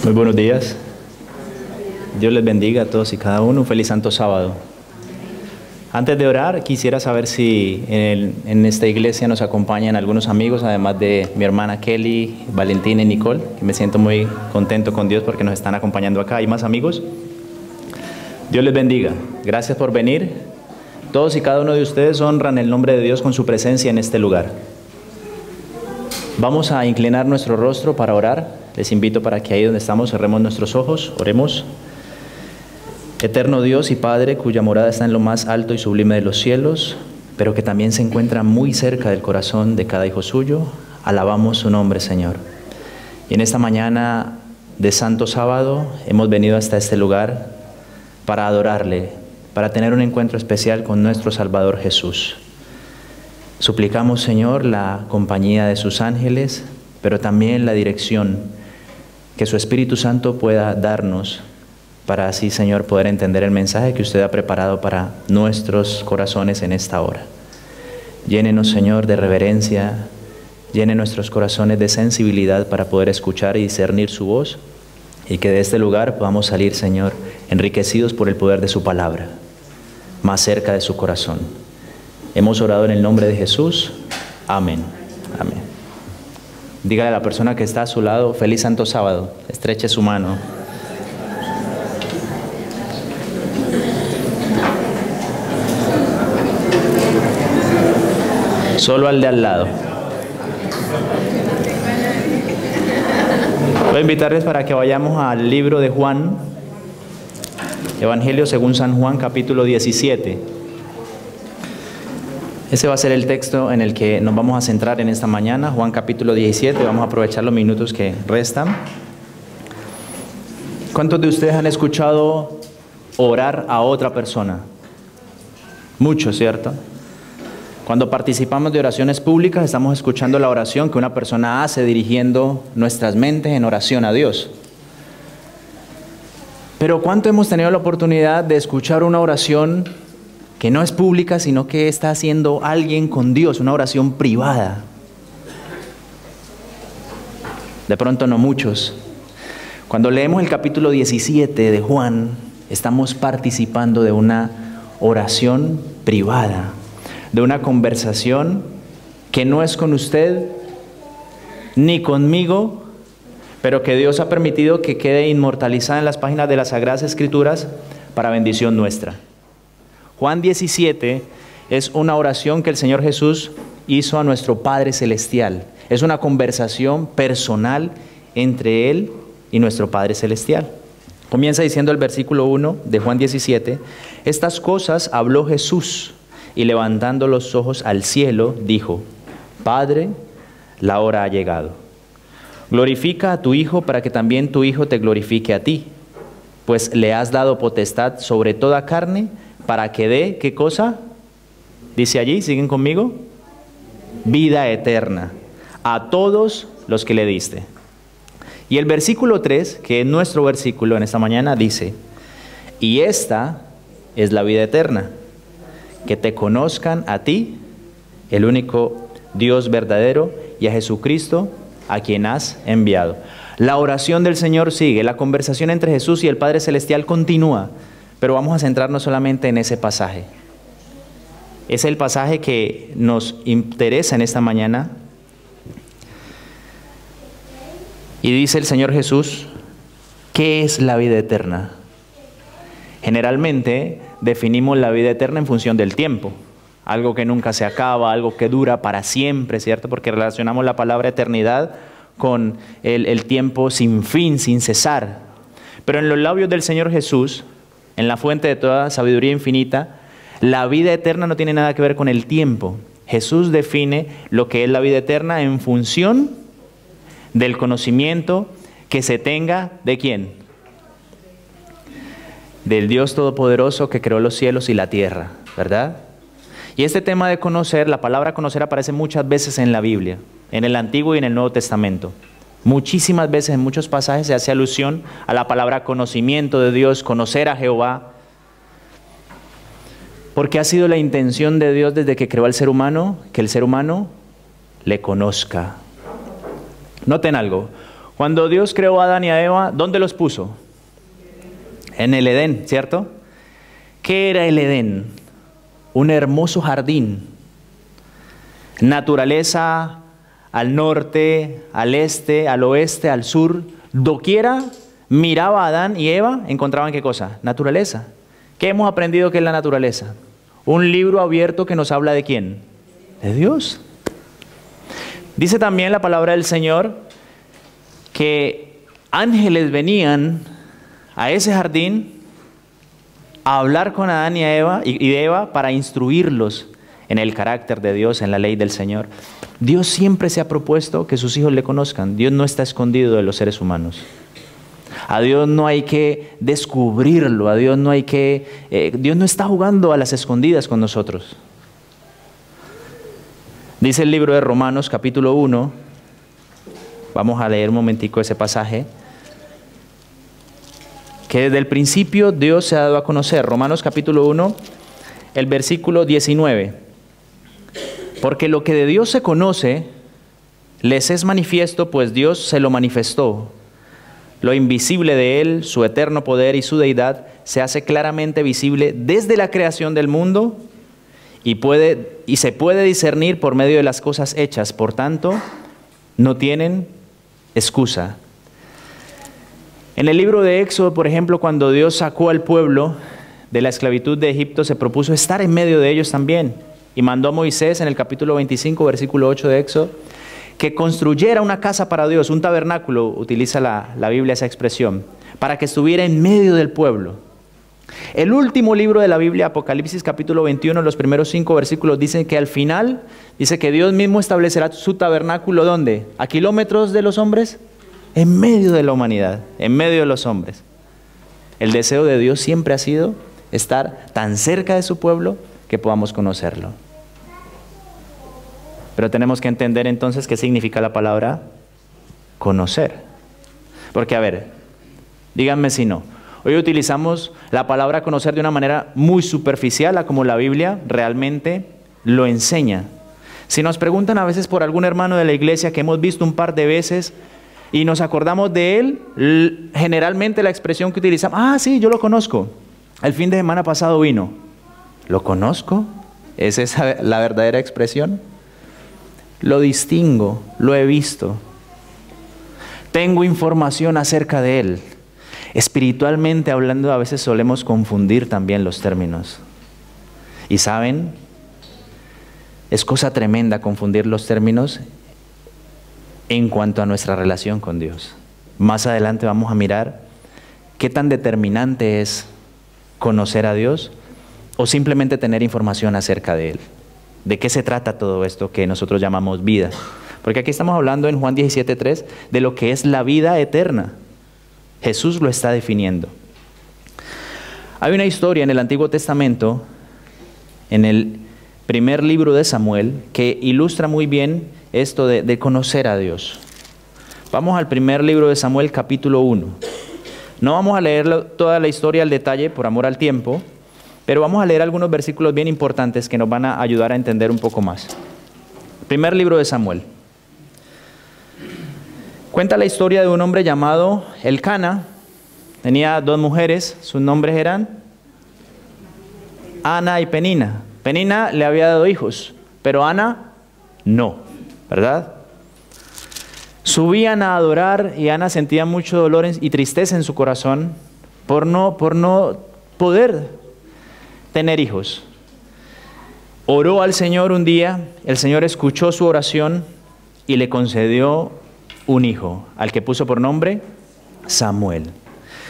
Muy buenos días. Dios les bendiga a todos y cada uno. Un feliz santo sábado. Antes de orar, quisiera saber si en esta iglesia nos acompañan algunos amigos, además de mi hermana Kelly, Valentina y Nicole, que me siento muy contento con Dios porque nos están acompañando acá. ¿Hay más amigos? Dios les bendiga. Gracias por venir. Todos y cada uno de ustedes honran el nombre de Dios con su presencia en este lugar. Vamos a inclinar nuestro rostro para orar. Les invito para que ahí donde estamos cerremos nuestros ojos, oremos. Eterno Dios y Padre, cuya morada está en lo más alto y sublime de los cielos, pero que también se encuentra muy cerca del corazón de cada hijo suyo, alabamos su nombre, Señor. Y en esta mañana de Santo Sábado hemos venido hasta este lugar para adorarle, para tener un encuentro especial con nuestro Salvador Jesús. Suplicamos, Señor, la compañía de sus ángeles, pero también la dirección que su Espíritu Santo pueda darnos para así, Señor, poder entender el mensaje que usted ha preparado para nuestros corazones en esta hora. Llénenos, Señor, de reverencia, llene nuestros corazones de sensibilidad para poder escuchar y discernir su voz, y que de este lugar podamos salir, Señor, enriquecidos por el poder de su palabra, más cerca de su corazón. Hemos orado en el nombre de Jesús. Amén. Amén. Dígale a la persona que está a su lado, feliz santo sábado. Estreche su mano. Solo al de al lado. Voy a invitarles para que vayamos al libro de Juan, Evangelio según San Juan, capítulo 17. Ese va a ser el texto en el que nos vamos a centrar en esta mañana, Juan capítulo 17. Vamos a aprovechar los minutos que restan. ¿Cuántos de ustedes han escuchado orar a otra persona? Muchos, ¿cierto? Cuando participamos de oraciones públicas, estamos escuchando la oración que una persona hace dirigiendo nuestras mentes en oración a Dios. Pero ¿cuánto hemos tenido la oportunidad de escuchar una oración que no es pública, sino que está haciendo alguien con Dios, una oración privada? De pronto no muchos. Cuando leemos el capítulo 17 de Juan, estamos participando de una oración privada, de una conversación que no es con usted ni conmigo, pero que Dios ha permitido que quede inmortalizada en las páginas de las Sagradas Escrituras para bendición nuestra. Juan 17 es una oración que el Señor Jesús hizo a nuestro Padre Celestial. Es una conversación personal entre Él y nuestro Padre Celestial. Comienza diciendo el versículo 1 de Juan 17, estas cosas habló Jesús y levantando los ojos al cielo dijo, Padre, la hora ha llegado. Glorifica a tu Hijo para que también tu Hijo te glorifique a ti, pues le has dado potestad sobre toda carne, para que dé, ¿qué cosa? Dice allí, ¿siguen conmigo? Vida eterna a todos los que le diste. Y el versículo 3, que es nuestro versículo en esta mañana, dice, y esta es la vida eterna, que te conozcan a ti, el único Dios verdadero, y a Jesucristo, a quien has enviado. La oración del Señor sigue, la conversación entre Jesús y el Padre Celestial continúa. Pero vamos a centrarnos solamente en ese pasaje. Es el pasaje que nos interesa en esta mañana. Y dice el Señor Jesús, ¿qué es la vida eterna? Generalmente definimos la vida eterna en función del tiempo. Algo que nunca se acaba, algo que dura para siempre, ¿cierto? Porque relacionamos la palabra eternidad con el tiempo sin fin, sin cesar. Pero en los labios del Señor Jesús, en la fuente de toda sabiduría infinita, la vida eterna no tiene nada que ver con el tiempo. Jesús define lo que es la vida eterna en función del conocimiento que se tenga ¿de quién? Del Dios Todopoderoso que creó los cielos y la tierra, ¿verdad? Y este tema de conocer, la palabra conocer aparece muchas veces en la Biblia, en el Antiguo y en el Nuevo Testamento. Muchísimas veces en muchos pasajes se hace alusión a la palabra conocimiento de Dios, conocer a Jehová. Porque ha sido la intención de Dios desde que creó al ser humano, que el ser humano le conozca. Noten algo, Cuando Dios creó a Adán y a Eva, ¿dónde los puso? En el Edén, ¿cierto? ¿Qué era el Edén? Un hermoso jardín. Naturaleza al norte, al este, al oeste, al sur. Doquiera miraba a Adán y Eva, encontraban ¿qué cosa? Naturaleza. ¿Qué hemos aprendido que es la naturaleza? Un libro abierto que nos habla ¿de quién? De Dios. Dice también la palabra del Señor que ángeles venían a ese jardín a hablar con Adán y Eva y de Eva para instruirlos en el carácter de Dios, en la ley del Señor. Dios siempre se ha propuesto que sus hijos le conozcan. Dios no está escondido de los seres humanos. A Dios no hay que descubrirlo, a Dios no hay que... Dios no está jugando a las escondidas con nosotros. Dice el libro de Romanos capítulo 1, vamos a leer un momentico ese pasaje, que desde el principio Dios se ha dado a conocer. Romanos capítulo 1, el versículo 19. Porque lo que de Dios se conoce, les es manifiesto, pues Dios se lo manifestó. Lo invisible de Él, su eterno poder y su deidad, se hace claramente visible desde la creación del mundo y se puede discernir por medio de las cosas hechas. Por tanto, no tienen excusa. En el libro de Éxodo, por ejemplo, cuando Dios sacó al pueblo de la esclavitud de Egipto, se propuso estar en medio de ellos también. Y mandó a Moisés en el capítulo 25, versículo 8 de Éxodo, que construyera una casa para Dios, un tabernáculo, utiliza la Biblia esa expresión, para que estuviera en medio del pueblo. El último libro de la Biblia, Apocalipsis capítulo 21, los primeros 5 versículos, dicen que al final, dice que Dios mismo establecerá su tabernáculo, ¿dónde? ¿A kilómetros de los hombres? En medio de la humanidad, en medio de los hombres. El deseo de Dios siempre ha sido estar tan cerca de su pueblo que podamos conocerlo. Pero tenemos que entender entonces qué significa la palabra conocer. Porque a ver, díganme si no. Hoy utilizamos la palabra conocer de una manera muy superficial, a como la Biblia realmente lo enseña. Si nos preguntan a veces por algún hermano de la iglesia que hemos visto un par de veces y nos acordamos de él, generalmente la expresión que utilizamos, sí, yo lo conozco. El fin de semana pasado vino. ¿Lo conozco? ¿Es esa la verdadera expresión? Lo distingo, lo he visto. Tengo información acerca de él. Espiritualmente hablando, a veces solemos confundir también los términos. Y ¿saben? Es cosa tremenda confundir los términos en cuanto a nuestra relación con Dios. Más adelante vamos a mirar qué tan determinante es conocer a Dios o simplemente tener información acerca de Él. ¿De qué se trata todo esto que nosotros llamamos vida? Porque aquí estamos hablando en Juan 17:3 de lo que es la vida eterna. Jesús lo está definiendo. Hay una historia en el Antiguo Testamento, en el primer libro de Samuel, que ilustra muy bien esto de conocer a Dios. Vamos al primer libro de Samuel, capítulo 1. No vamos a leer toda la historia al detalle por amor al tiempo, pero vamos a leer algunos versículos bien importantes que nos van a ayudar a entender un poco más. Primer libro de Samuel. Cuenta la historia de un hombre llamado Elcana. Tenía 2 mujeres, sus nombres eran Ana y Penina. Penina le había dado hijos, pero Ana no, ¿verdad? Subían a adorar y Ana sentía mucho dolor y tristeza en su corazón por no poder tener hijos. Oró al Señor un día, el Señor escuchó su oración y le concedió un hijo, al que puso por nombre Samuel.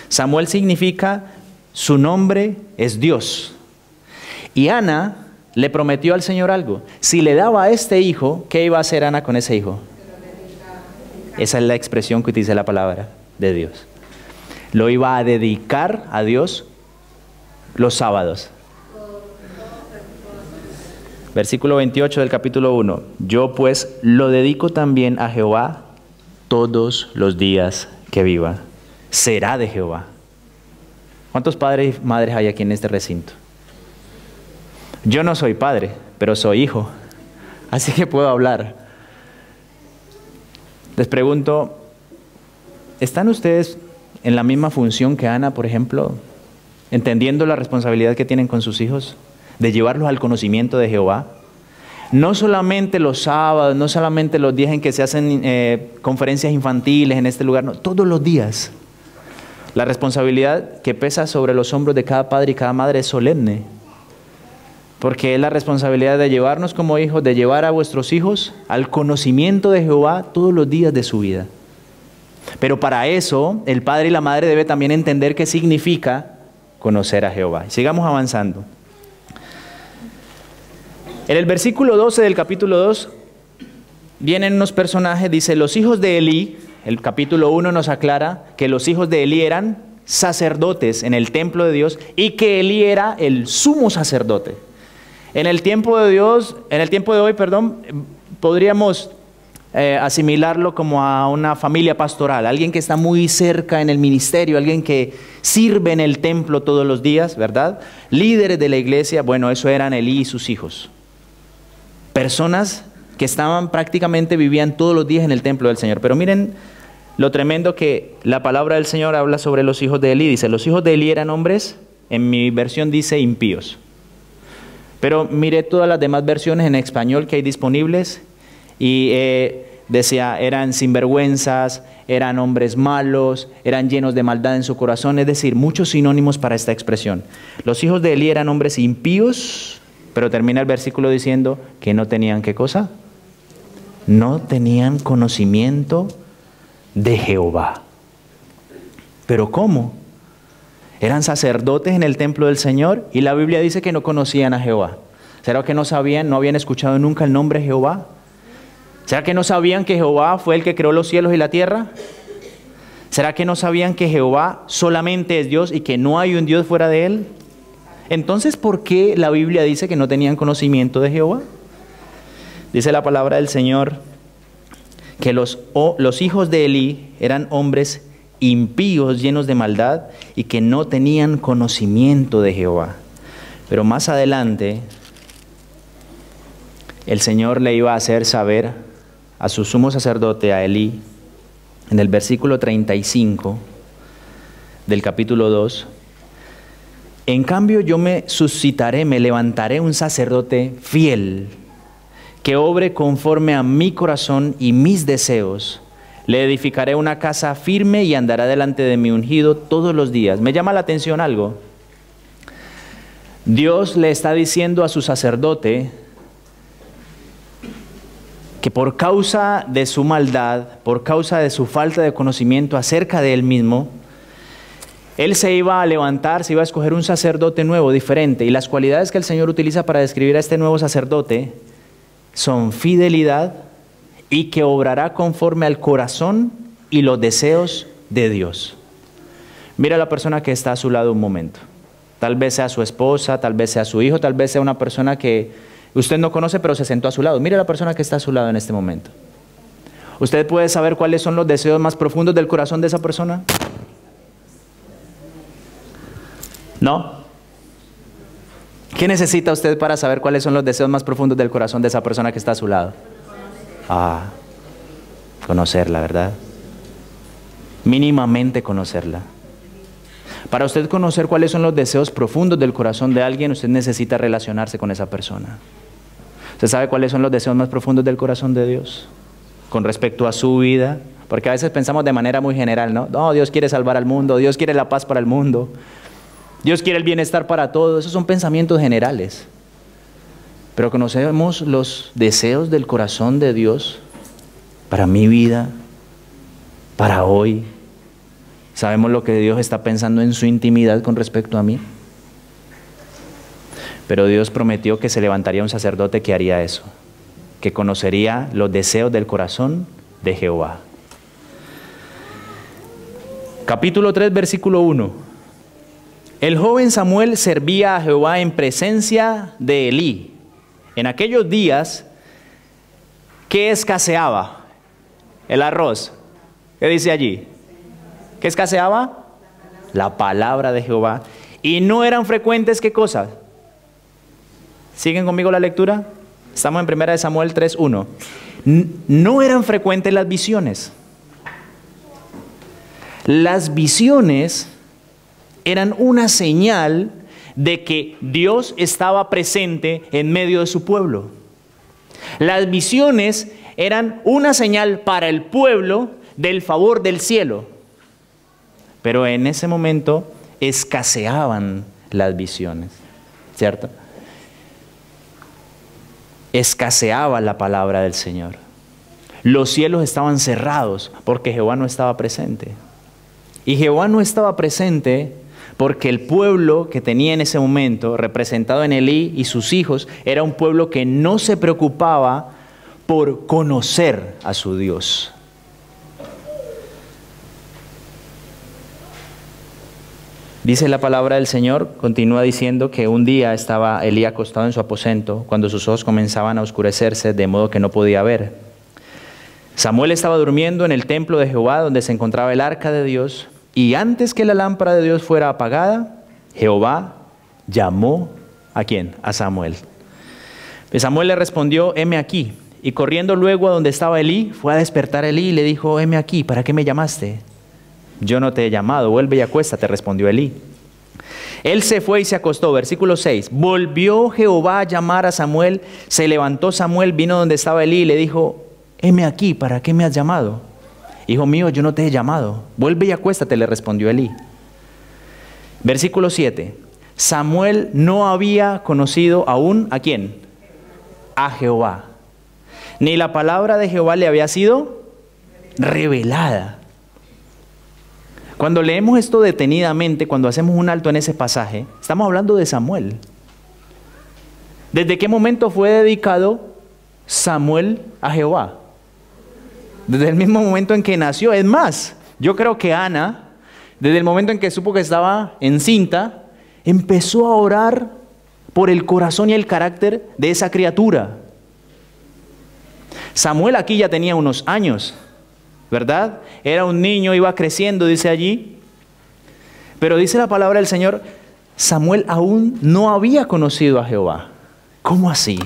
Samuel significa, su nombre es Dios. Y Ana le prometió al Señor algo. Si le daba a este hijo, ¿qué iba a hacer Ana con ese hijo? Esa es la expresión que utiliza la palabra de Dios. Lo iba a dedicar a Dios los sábados. Versículo 28 del capítulo 1. Yo pues lo dedico también a Jehová todos los días que viva. Será de Jehová. ¿Cuántos padres y madres hay aquí en este recinto? Yo no soy padre, pero soy hijo. Así que puedo hablar. Les pregunto, ¿están ustedes en la misma función que Ana, por ejemplo, entendiendo la responsabilidad que tienen con sus hijos, de llevarlos al conocimiento de Jehová? No solamente los sábados, no solamente los días en que se hacen conferencias infantiles en este lugar, no, todos los días. La responsabilidad que pesa sobre los hombros de cada padre y cada madre es solemne, porque es la responsabilidad de llevarnos como hijos, de llevar a vuestros hijos al conocimiento de Jehová todos los días de su vida. Pero para eso, el padre y la madre deben también entender qué significa conocer a Jehová. Sigamos avanzando. En el versículo 12 del capítulo 2, vienen unos personajes, dice, los hijos de Elí. El capítulo 1 nos aclara que los hijos de Elí eran sacerdotes en el templo de Dios y que Elí era el sumo sacerdote. En el tiempo de hoy, podríamos asimilarlo como a una familia pastoral, alguien que está muy cerca en el ministerio, alguien que sirve en el templo todos los días, ¿verdad? Líderes de la iglesia, bueno, eso eran Elí y sus hijos. Personas que vivían todos los días en el templo del Señor. Pero miren lo tremendo que la palabra del Señor habla sobre los hijos de Elí. Dice, los hijos de Elí eran hombres, en mi versión dice impíos. Pero mire todas las demás versiones en español que hay disponibles y decía, eran sinvergüenzas, eran hombres malos, eran llenos de maldad en su corazón, es decir, muchos sinónimos para esta expresión. Los hijos de Elí eran hombres impíos, pero termina el versículo diciendo que no tenían ¿qué cosa? No tenían conocimiento de Jehová. ¿Pero cómo? Eran sacerdotes en el templo del Señor y la Biblia dice que no conocían a Jehová. ¿Será que no sabían, no habían escuchado nunca el nombre de Jehová? ¿Será que no sabían que Jehová fue el que creó los cielos y la tierra? ¿Será que no sabían que Jehová solamente es Dios y que no hay un Dios fuera de Él? Entonces, ¿por qué la Biblia dice que no tenían conocimiento de Jehová? Dice la palabra del Señor que los hijos de Elí eran hombres impíos, llenos de maldad y que no tenían conocimiento de Jehová. Pero más adelante, el Señor le iba a hacer saber a su sumo sacerdote, a Elí, en el versículo 35 del capítulo 2, en cambio yo me suscitaré, me levantaré un sacerdote fiel, que obre conforme a mi corazón y mis deseos. Le edificaré una casa firme y andará delante de mi ungido todos los días. Me llama la atención algo. Dios le está diciendo a su sacerdote que por causa de su maldad, por causa de su falta de conocimiento acerca de él mismo, él se iba a levantar, se iba a escoger un sacerdote nuevo, diferente. Y las cualidades que el Señor utiliza para describir a este nuevo sacerdote son fidelidad y que obrará conforme al corazón y los deseos de Dios. Mira a la persona que está a su lado un momento. Tal vez sea su esposa, tal vez sea su hijo, tal vez sea una persona que usted no conoce pero se sentó a su lado. Mira a la persona que está a su lado en este momento. ¿Usted puede saber cuáles son los deseos más profundos del corazón de esa persona? ¿No? ¿Qué necesita usted para saber cuáles son los deseos más profundos del corazón de esa persona que está a su lado? Conocerla, ¿verdad? Mínimamente conocerla. Para usted conocer cuáles son los deseos profundos del corazón de alguien, usted necesita relacionarse con esa persona. ¿Usted sabe cuáles son los deseos más profundos del corazón de Dios? Con respecto a su vida. Porque a veces pensamos de manera muy general, ¿no? No, Dios quiere salvar al mundo, Dios quiere la paz para el mundo, Dios quiere el bienestar para todos. Esos son pensamientos generales. Pero conocemos los deseos del corazón de Dios para mi vida, para hoy. ¿Sabemos lo que Dios está pensando en su intimidad con respecto a mí? Pero Dios prometió que se levantaría un sacerdote que haría eso, que conocería los deseos del corazón de Jehová. Capítulo 3, versículo 1. El joven Samuel servía a Jehová en presencia de Elí. En aquellos días, ¿qué escaseaba? El arroz. ¿Qué dice allí? ¿Qué escaseaba? La palabra de Jehová. Y no eran frecuentes, ¿qué cosas? ¿Siguen conmigo la lectura? Estamos en 1 Samuel 3:1. No eran frecuentes las visiones. Las visiones eran una señal de que Dios estaba presente en medio de su pueblo. Las visiones eran una señal para el pueblo del favor del cielo. Pero en ese momento escaseaban las visiones, ¿cierto? Escaseaba la palabra del Señor. Los cielos estaban cerrados porque Jehová no estaba presente. Y Jehová no estaba presente porque el pueblo que tenía en ese momento, representado en Elí y sus hijos, era un pueblo que no se preocupaba por conocer a su Dios. Dice la palabra del Señor, continúa diciendo que un día estaba Elí acostado en su aposento cuando sus ojos comenzaban a oscurecerse de modo que no podía ver. Samuel estaba durmiendo en el templo de Jehová donde se encontraba el arca de Dios, y antes que la lámpara de Dios fuera apagada, Jehová llamó ¿a quién? A Samuel. Pues Samuel le respondió, heme aquí. Y corriendo luego a donde estaba Elí, fue a despertar a Elí y le dijo, heme aquí, ¿para qué me llamaste? Yo no te he llamado, vuelve y acuéstate, respondió Elí. Él se fue y se acostó, versículo 6. Volvió Jehová a llamar a Samuel, se levantó Samuel, vino donde estaba Elí y le dijo, heme aquí, ¿para qué me has llamado? Hijo mío, yo no te he llamado, vuelve y acuéstate, le respondió Elí. Versículo 7. Samuel no había conocido aún, ¿a quién? A Jehová. Ni la palabra de Jehová le había sido revelada. Cuando leemos esto detenidamente, cuando hacemos un alto en ese pasaje, estamos hablando de Samuel. ¿Desde qué momento fue dedicado Samuel a Jehová? Desde el mismo momento en que nació. Es más, yo creo que Ana, desde el momento en que supo que estaba encinta, empezó a orar por el corazón y el carácter de esa criatura. Samuel aquí ya tenía unos años, ¿verdad? Era un niño, iba creciendo, dice allí. Pero dice la palabra del Señor, Samuel aún no había conocido a Jehová. ¿Cómo así?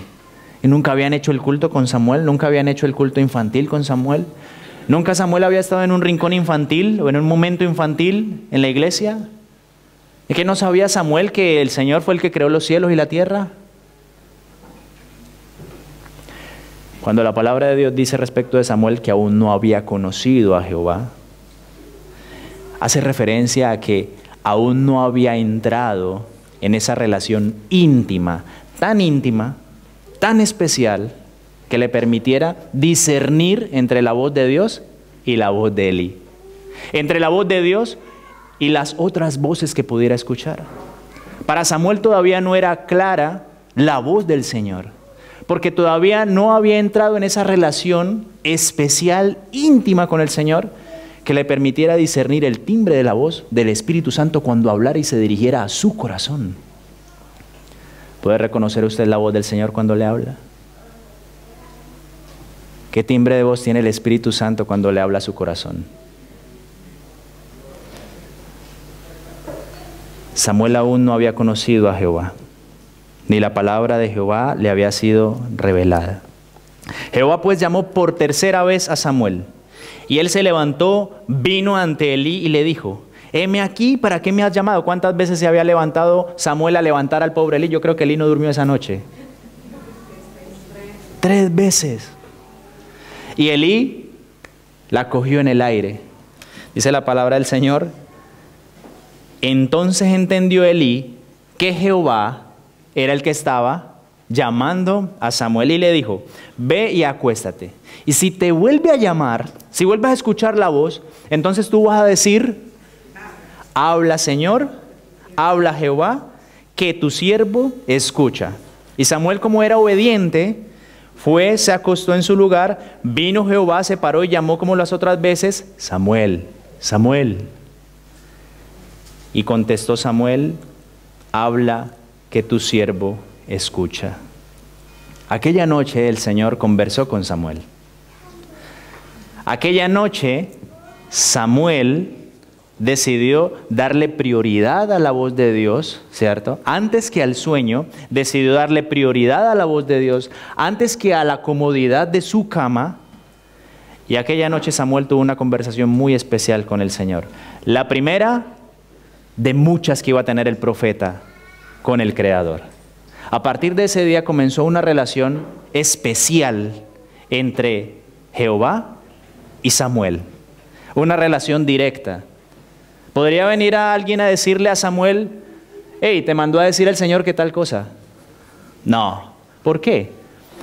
¿Y nunca habían hecho el culto con Samuel? ¿Nunca habían hecho el culto infantil con Samuel? ¿Nunca Samuel había estado en un rincón infantil o en un momento infantil en la iglesia? ¿Es que no sabía Samuel que el Señor fue el que creó los cielos y la tierra? Cuando la palabra de Dios dice respecto de Samuel que aún no había conocido a Jehová, hace referencia a que aún no había entrado en esa relación íntima, tan especial, que le permitiera discernir entre la voz de Dios y la voz de Elí. Entre la voz de Dios y las otras voces que pudiera escuchar. Para Samuel todavía no era clara la voz del Señor, porque todavía no había entrado en esa relación especial, íntima con el Señor, que le permitiera discernir el timbre de la voz del Espíritu Santo cuando hablara y se dirigiera a su corazón. ¿Puede reconocer usted la voz del Señor cuando le habla? ¿Qué timbre de voz tiene el Espíritu Santo cuando le habla a su corazón? Samuel aún no había conocido a Jehová, ni la palabra de Jehová le había sido revelada. Jehová pues llamó por tercera vez a Samuel, y él se levantó, vino ante Elí y le dijo, heme aquí, ¿para qué me has llamado? ¿Cuántas veces se había levantado Samuel a levantar al pobre Elí? Yo creo que Elí no durmió esa noche. 3 veces. Y Elí la cogió en el aire. Dice la palabra del Señor, entonces entendió Elí que Jehová era el que estaba llamando a Samuel y le dijo, ve y acuéstate. Y si te vuelve a llamar, si vuelves a escuchar la voz, entonces tú vas a decir, habla Señor, habla Jehová, que tu siervo escucha. Y Samuel, como era obediente, fue, se acostó en su lugar, vino Jehová, se paró y llamó como las otras veces, Samuel, Samuel. Y contestó Samuel, habla, que tu siervo escucha. Aquella noche el Señor conversó con Samuel. Aquella noche Samuel decidió darle prioridad a la voz de Dios, ¿cierto? Antes que al sueño, decidió darle prioridad a la voz de Dios, antes que a la comodidad de su cama. Y aquella noche Samuel tuvo una conversación muy especial con el Señor. La primera de muchas que iba a tener el profeta con el Creador. A partir de ese día comenzó una relación especial entre Jehová y Samuel. Una relación directa. ¿Podría venir a alguien a decirle a Samuel, hey, te mandó a decir el Señor que tal cosa? No. ¿Por qué?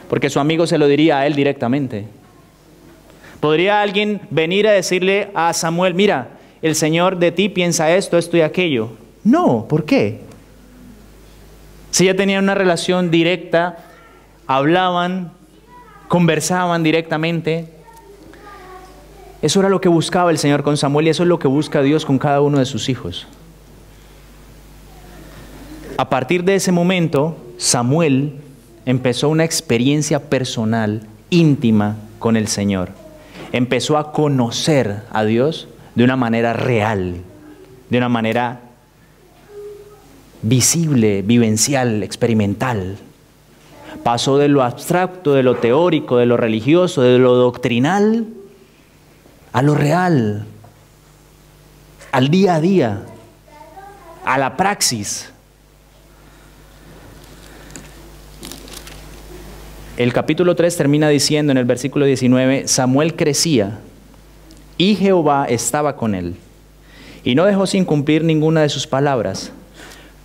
Porque su amigo se lo diría a él directamente. ¿Podría alguien venir a decirle a Samuel, mira, el Señor de ti piensa esto, esto y aquello? No. ¿Por qué? Si ya tenían una relación directa, hablaban, conversaban directamente. Eso era lo que buscaba el Señor con Samuel y eso es lo que busca Dios con cada uno de sus hijos. A partir de ese momento, Samuel empezó una experiencia personal, íntima con el Señor. Empezó a conocer a Dios de una manera real, de una manera visible, vivencial, experimental. Pasó de lo abstracto, de lo teórico, de lo religioso, de lo doctrinal, a lo real, al día a día, a la praxis. El capítulo 3 termina diciendo en el versículo 19, Samuel crecía y Jehová estaba con él y no dejó sin cumplir ninguna de sus palabras.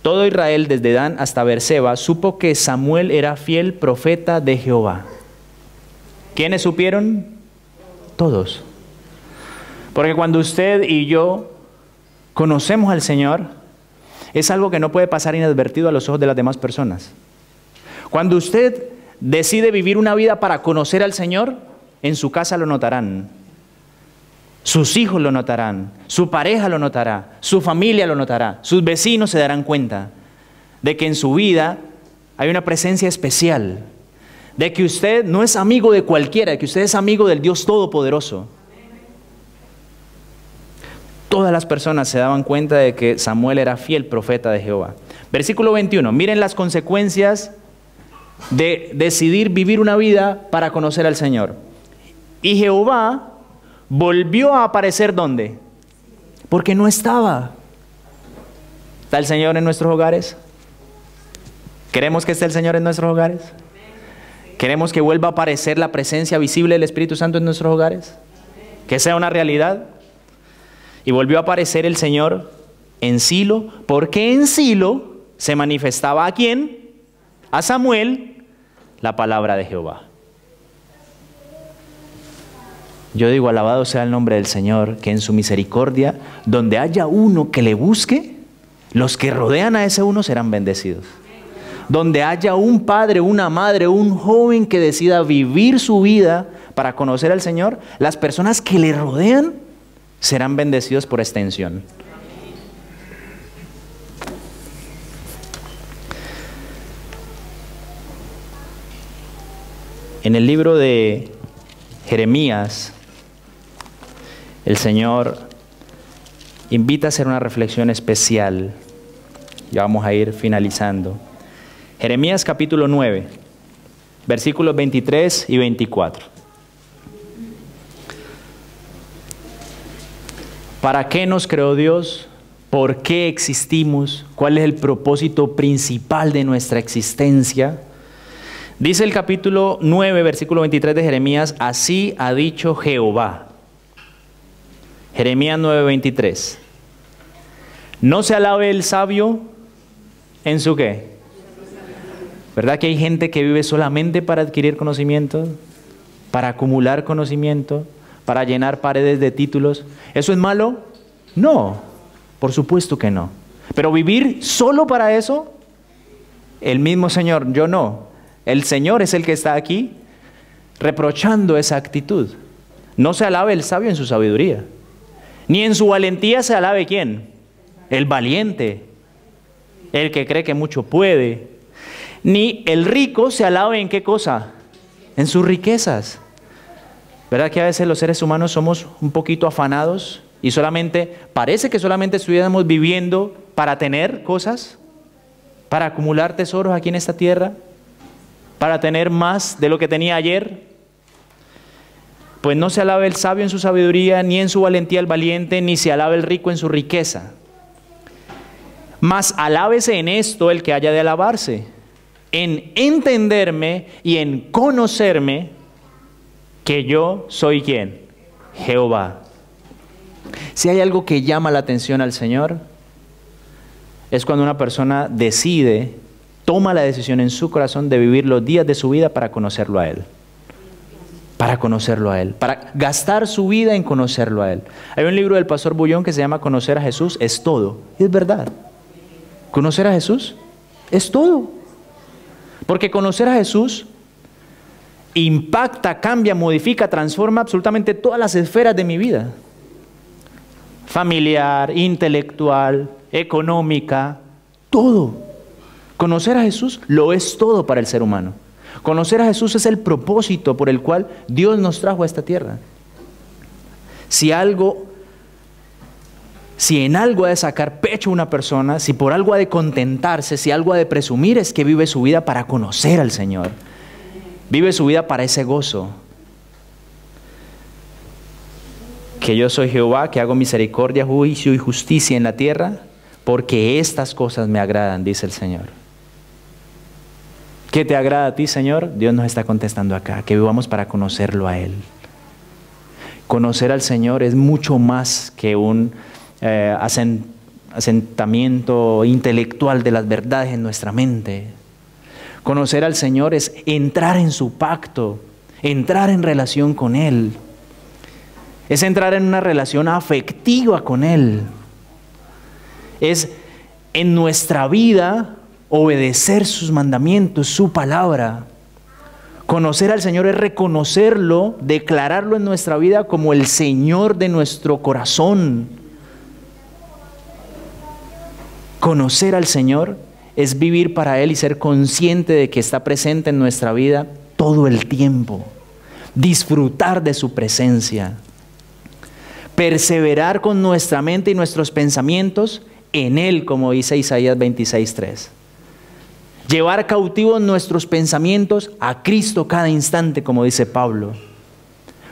Todo Israel, desde Dan hasta Beerseba, supo que Samuel era fiel profeta de Jehová. ¿Quiénes supieron? Todos. Porque cuando usted y yo conocemos al Señor, es algo que no puede pasar inadvertido a los ojos de las demás personas. Cuando usted decide vivir una vida para conocer al Señor, en su casa lo notarán. Sus hijos lo notarán, su pareja lo notará, su familia lo notará, sus vecinos se darán cuenta de que en su vida hay una presencia especial, de que usted no es amigo de cualquiera, de que usted es amigo del Dios Todopoderoso. Todas las personas se daban cuenta de que Samuel era fiel profeta de Jehová. Versículo 21, miren las consecuencias de decidir vivir una vida para conocer al Señor. Y Jehová volvió a aparecer ¿dónde? Porque no estaba. ¿Está el Señor en nuestros hogares? ¿Queremos que esté el Señor en nuestros hogares? ¿Queremos que vuelva a aparecer la presencia visible del Espíritu Santo en nuestros hogares? Que sea una realidad. Y volvió a aparecer el Señor en Silo, porque en Silo se manifestaba ¿a quién? A Samuel, la palabra de Jehová. Yo digo, alabado sea el nombre del Señor, que en su misericordia, donde haya uno que le busque, los que rodean a ese uno serán bendecidos. Donde haya un padre, una madre, un joven que decida vivir su vida para conocer al Señor, las personas que le rodean serán bendecidos por extensión. En el libro de Jeremías, el Señor invita a hacer una reflexión especial. Ya vamos a ir finalizando. Jeremías capítulo 9, versículos 23 y 24. ¿Para qué nos creó Dios? ¿Por qué existimos? ¿Cuál es el propósito principal de nuestra existencia? Dice el capítulo 9, versículo 23 de Jeremías, así ha dicho Jehová. Jeremías 9, 23. No se alabe el sabio en su ¿qué? ¿Verdad que hay gente que vive solamente para adquirir conocimiento? Para acumular conocimiento, para llenar paredes de títulos. ¿Eso es malo? No, por supuesto que no. Pero vivir solo para eso, el mismo Señor, yo no. El Señor es el que está aquí reprochando esa actitud. No se alabe el sabio en su sabiduría, ni en su valentía se alabe ¿quién? El valiente, el que cree que mucho puede. Ni el rico se alabe en qué cosa, en sus riquezas. ¿Verdad que a veces los seres humanos somos un poquito afanados y parece que solamente estuviéramos viviendo para tener cosas, para acumular tesoros aquí en esta tierra, para tener más de lo que tenía ayer? Pues no se alabe el sabio en su sabiduría, ni en su valentía el valiente, ni se alabe el rico en su riqueza. Mas alábese en esto el que haya de alabarse, en entenderme y en conocerme, que yo soy ¿quién? Jehová. Si hay algo que llama la atención al Señor, es cuando una persona decide, toma la decisión en su corazón de vivir los días de su vida para conocerlo a Él. Para conocerlo a Él, para gastar su vida en conocerlo a Él. Hay un libro del pastor Bullón que se llama Conocer a Jesús es todo. Y es verdad. Conocer a Jesús es todo. Porque conocer a Jesús impacta, cambia, modifica, transforma absolutamente todas las esferas de mi vida. Familiar, intelectual, económica, todo. Conocer a Jesús lo es todo para el ser humano. Conocer a Jesús es el propósito por el cual Dios nos trajo a esta tierra. Si en algo ha de sacar pecho una persona, si por algo ha de contentarse, si algo ha de presumir, es que vive su vida para conocer al Señor. Vive su vida para ese gozo. Que yo soy Jehová, que hago misericordia, juicio y justicia en la tierra, porque estas cosas me agradan, dice el Señor. ¿Qué te agrada a ti, Señor? Dios nos está contestando acá, que vivamos para conocerlo a Él. Conocer al Señor es mucho más que un asentamiento intelectual de las verdades en nuestra mente. Conocer al Señor es entrar en su pacto, entrar en relación con Él. Es entrar en una relación afectiva con Él. Es en nuestra vida obedecer sus mandamientos, su palabra. Conocer al Señor es reconocerlo, declararlo en nuestra vida como el Señor de nuestro corazón. Conocer al Señor es vivir para Él y ser consciente de que está presente en nuestra vida todo el tiempo. Disfrutar de su presencia. Perseverar con nuestra mente y nuestros pensamientos en Él, como dice Isaías 26:3. Llevar cautivos nuestros pensamientos a Cristo cada instante, como dice Pablo.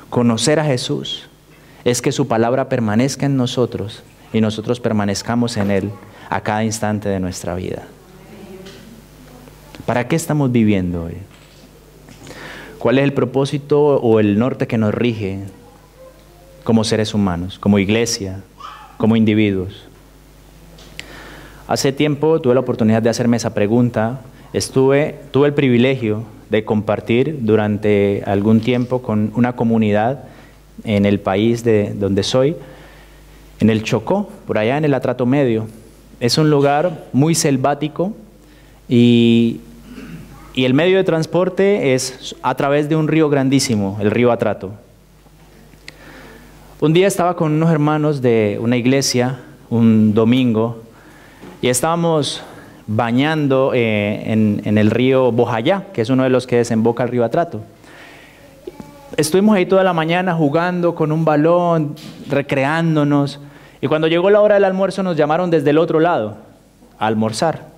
Conocer a Jesús es que su palabra permanezca en nosotros y nosotros permanezcamos en Él a cada instante de nuestra vida. ¿Para qué estamos viviendo hoy? ¿Cuál es el propósito o el norte que nos rige como seres humanos, como iglesia, como individuos? Hace tiempo tuve la oportunidad de hacerme esa pregunta. Tuve el privilegio de compartir durante algún tiempo con una comunidad en el país de donde soy, en el Chocó, por allá en el Atrato Medio. Es un lugar muy selvático y el medio de transporte es a través de un río grandísimo, el río Atrato. Un día estaba con unos hermanos de una iglesia, un domingo, y estábamos bañando en el río Bojayá, que es uno de los que desemboca al río Atrato. Estuvimos ahí toda la mañana jugando con un balón, recreándonos, y cuando llegó la hora del almuerzo nos llamaron desde el otro lado a almorzar.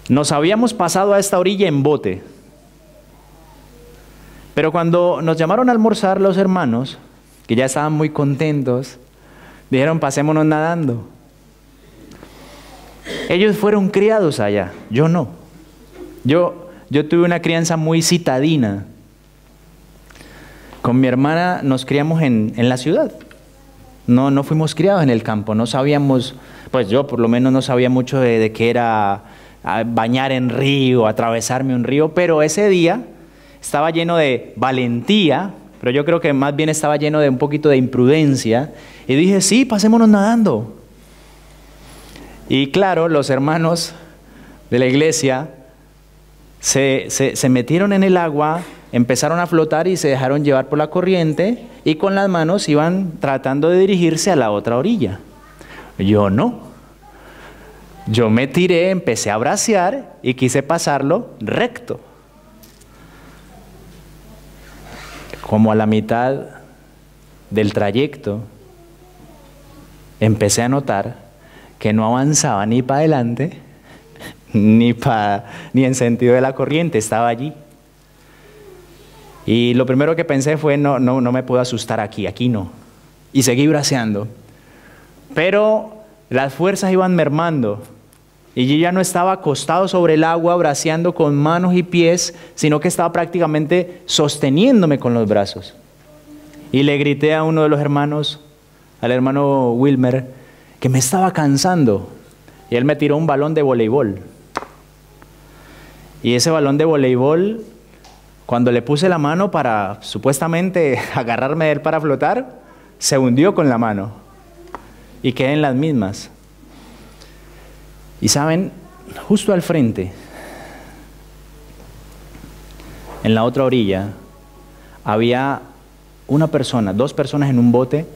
Nos habíamos pasado a esta orilla en bote, pero cuando nos llamaron a almorzar los hermanos, que ya estaban muy contentos, dijeron: pasémonos nadando. Ellos fueron criados allá, yo no. Yo tuve una crianza muy citadina. Con mi hermana nos criamos en la ciudad. No fuimos criados en el campo, no sabíamos, pues yo por lo menos no sabía mucho de qué era bañar en río, atravesarme un río, pero ese día estaba lleno de valentía, pero yo creo que más bien estaba lleno de un poquito de imprudencia, y dije: sí, pasémonos nadando. Y claro, los hermanos de la iglesia se metieron en el agua, empezaron a flotar y se dejaron llevar por la corriente, y con las manos iban tratando de dirigirse a la otra orilla. Yo no. Yo me tiré, empecé a bracear y quise pasarlo recto. Como a la mitad del trayecto, empecé a notar que no avanzaba ni para adelante, ni en sentido de la corriente, estaba allí. Y lo primero que pensé fue, no me puedo asustar aquí no. Y seguí braceando. Pero las fuerzas iban mermando. Y yo ya no estaba acostado sobre el agua, braceando con manos y pies, sino que estaba prácticamente sosteniéndome con los brazos. Y le grité a uno de los hermanos, al hermano Wilmer, que me estaba cansando. Y él me tiró un balón de voleibol. Y ese balón de voleibol, cuando le puse la mano para supuestamente agarrarme de él para flotar, se hundió con la mano. Y quedé en las mismas. Y saben, justo al frente, en la otra orilla, había una persona, 2 personas en un bote.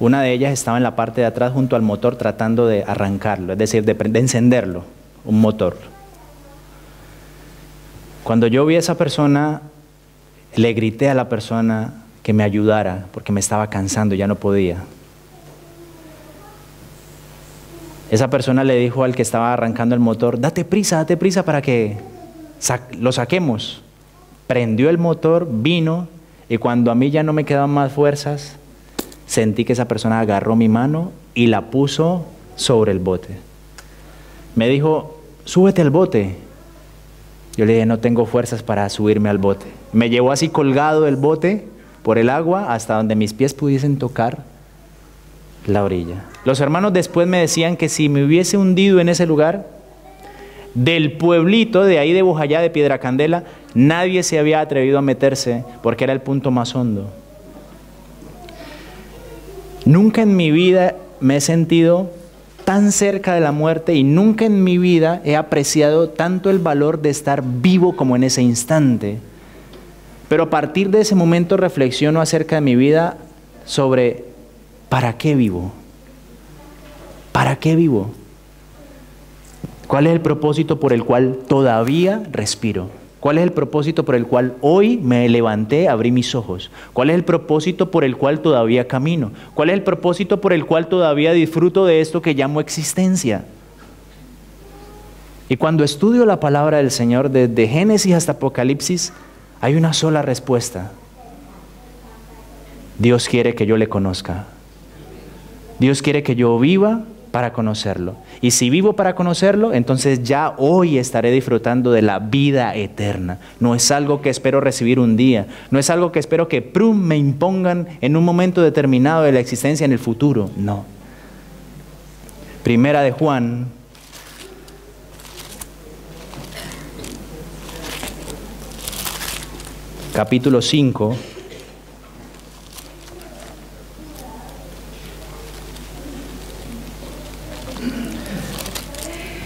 Una de ellas estaba en la parte de atrás junto al motor tratando de arrancarlo, es decir, de encenderlo, un motor. Cuando yo vi a esa persona, le grité a la persona que me ayudara, porque me estaba cansando, ya no podía. Esa persona le dijo al que estaba arrancando el motor, date prisa para que lo saquemos. Prendió el motor, vino, y cuando a mí ya no me quedaban más fuerzas, sentí que esa persona agarró mi mano y la puso sobre el bote. Me dijo, súbete al bote. Yo le dije, no tengo fuerzas para subirme al bote. Me llevó así colgado del bote por el agua hasta donde mis pies pudiesen tocar la orilla. Los hermanos después me decían que si me hubiese hundido en ese lugar, del pueblito de ahí de Bojayá, de Piedra Candela, nadie se había atrevido a meterse porque era el punto más hondo. Nunca en mi vida me he sentido tan cerca de la muerte y nunca en mi vida he apreciado tanto el valor de estar vivo como en ese instante. Pero a partir de ese momento reflexiono acerca de mi vida sobre ¿para qué vivo? ¿Para qué vivo? ¿Cuál es el propósito por el cual todavía respiro? ¿Cuál es el propósito por el cual hoy me levanté, abrí mis ojos? ¿Cuál es el propósito por el cual todavía camino? ¿Cuál es el propósito por el cual todavía disfruto de esto que llamo existencia? Y cuando estudio la palabra del Señor, desde Génesis hasta Apocalipsis, hay una sola respuesta. Dios quiere que yo le conozca. Dios quiere que yo viva para conocerlo. Y si vivo para conocerlo, entonces ya hoy estaré disfrutando de la vida eterna. No es algo que espero recibir un día. No es algo que espero que prum me impongan en un momento determinado de la existencia en el futuro. No. Primera de Juan, capítulo 5.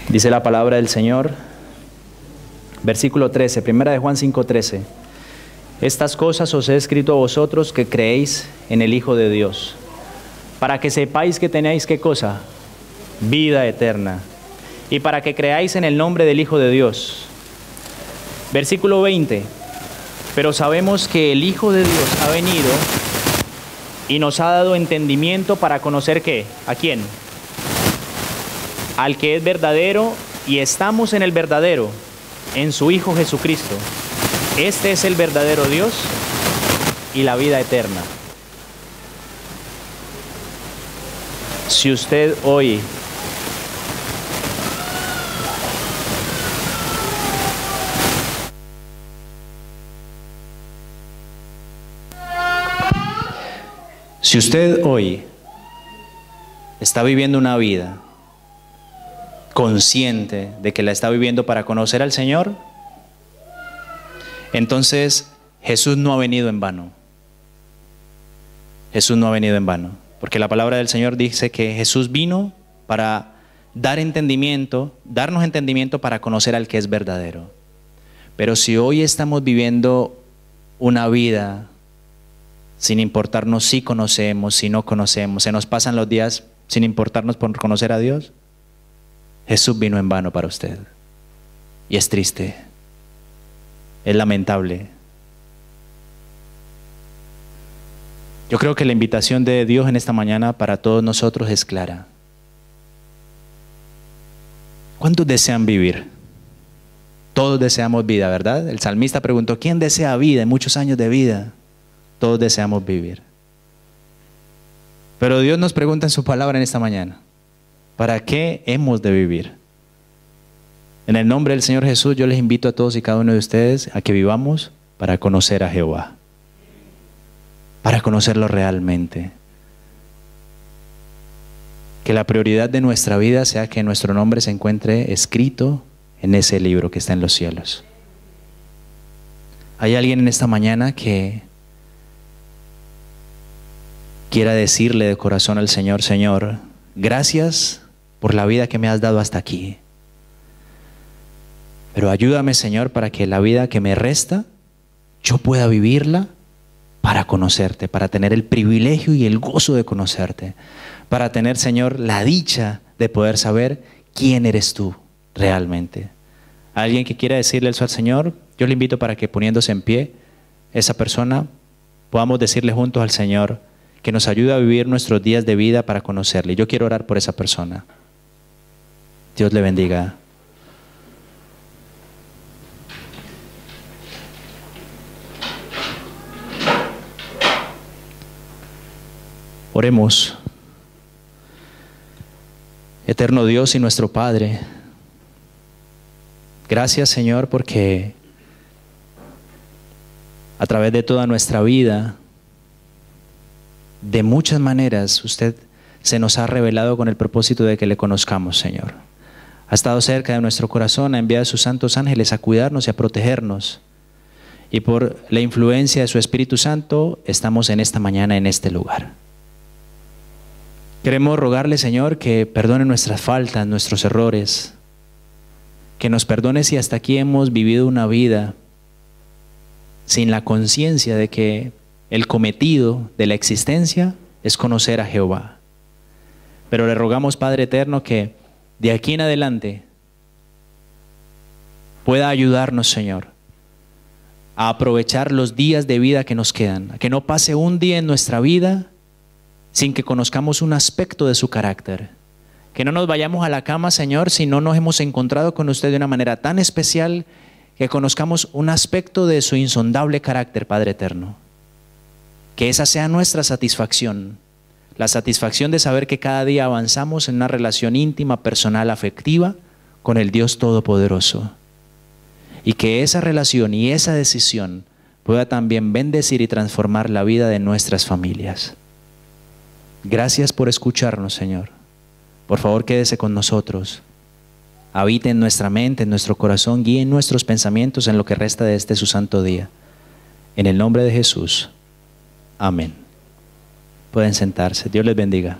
Dice la palabra del Señor, versículo 13, primera de Juan 5:13. Estas cosas os he escrito a vosotros que creéis en el Hijo de Dios, para que sepáis que tenéis ¿qué cosa? Vida eterna. Y para que creáis en el nombre del Hijo de Dios. Versículo 20. Pero sabemos que el Hijo de Dios ha venido y nos ha dado entendimiento para conocer ¿qué? ¿A quién? Al que es verdadero, y estamos en el verdadero, en su Hijo Jesucristo. Este es el verdadero Dios y la vida eterna. Si usted hoy está viviendo una vida consciente de que la está viviendo para conocer al Señor, entonces Jesús no ha venido en vano. Jesús no ha venido en vano, porque la palabra del Señor dice que Jesús vino para darnos entendimiento para conocer al que es verdadero. Pero si hoy estamos viviendo una vida sin importarnos si conocemos, si no conocemos, se nos pasan los días sin importarnos por conocer a Dios, Jesús vino en vano para usted. Y es triste, es lamentable. Yo creo que la invitación de Dios en esta mañana para todos nosotros es clara. ¿Cuántos desean vivir? Todos deseamos vida, ¿verdad? El salmista preguntó, ¿quién desea vida y muchos años de vida? Todos deseamos vivir. Pero Dios nos pregunta en su palabra en esta mañana, ¿para qué hemos de vivir? En el nombre del Señor Jesús, yo les invito a todos y cada uno de ustedes a que vivamos para conocer a Jehová, para conocerlo realmente. Que la prioridad de nuestra vida sea que nuestro nombre se encuentre escrito en ese libro que está en los cielos. ¿Hay alguien en esta mañana que quiera decirle de corazón al Señor, Señor, gracias por la vida que me has dado hasta aquí? Pero ayúdame, Señor, para que la vida que me resta, yo pueda vivirla para conocerte, para tener el privilegio y el gozo de conocerte, para tener, Señor, la dicha de poder saber quién eres tú realmente. Alguien que quiera decirle eso al Señor, yo le invito para que poniéndose en pie, esa persona, podamos decirle juntos al Señor que nos ayude a vivir nuestros días de vida para conocerle. Yo quiero orar por esa persona. Dios le bendiga. Oremos. Eterno Dios y nuestro Padre, gracias, Señor, porque a través de toda nuestra vida, de muchas maneras, usted se nos ha revelado con el propósito de que le conozcamos, Señor. Ha estado cerca de nuestro corazón, ha enviado a sus santos ángeles a cuidarnos y a protegernos. Y por la influencia de su Espíritu Santo, estamos en esta mañana en este lugar. Queremos rogarle, Señor, que perdone nuestras faltas, nuestros errores, que nos perdone si hasta aquí hemos vivido una vida sin la conciencia de que el cometido de la existencia es conocer a Jehová. Pero le rogamos, Padre eterno, que de aquí en adelante pueda ayudarnos, Señor, a aprovechar los días de vida que nos quedan, a que no pase un día en nuestra vida sin que conozcamos un aspecto de su carácter. Que no nos vayamos a la cama, Señor, si no nos hemos encontrado con usted de una manera tan especial, que conozcamos un aspecto de su insondable carácter, Padre eterno. Que esa sea nuestra satisfacción, la satisfacción de saber que cada día avanzamos en una relación íntima, personal, afectiva con el Dios Todopoderoso. Y que esa relación y esa decisión pueda también bendecir y transformar la vida de nuestras familias. Gracias por escucharnos, Señor. Por favor, quédese con nosotros. Habite en nuestra mente, en nuestro corazón, guíe en nuestros pensamientos en lo que resta de este su santo día. En el nombre de Jesús. Amén. Pueden sentarse. Dios les bendiga.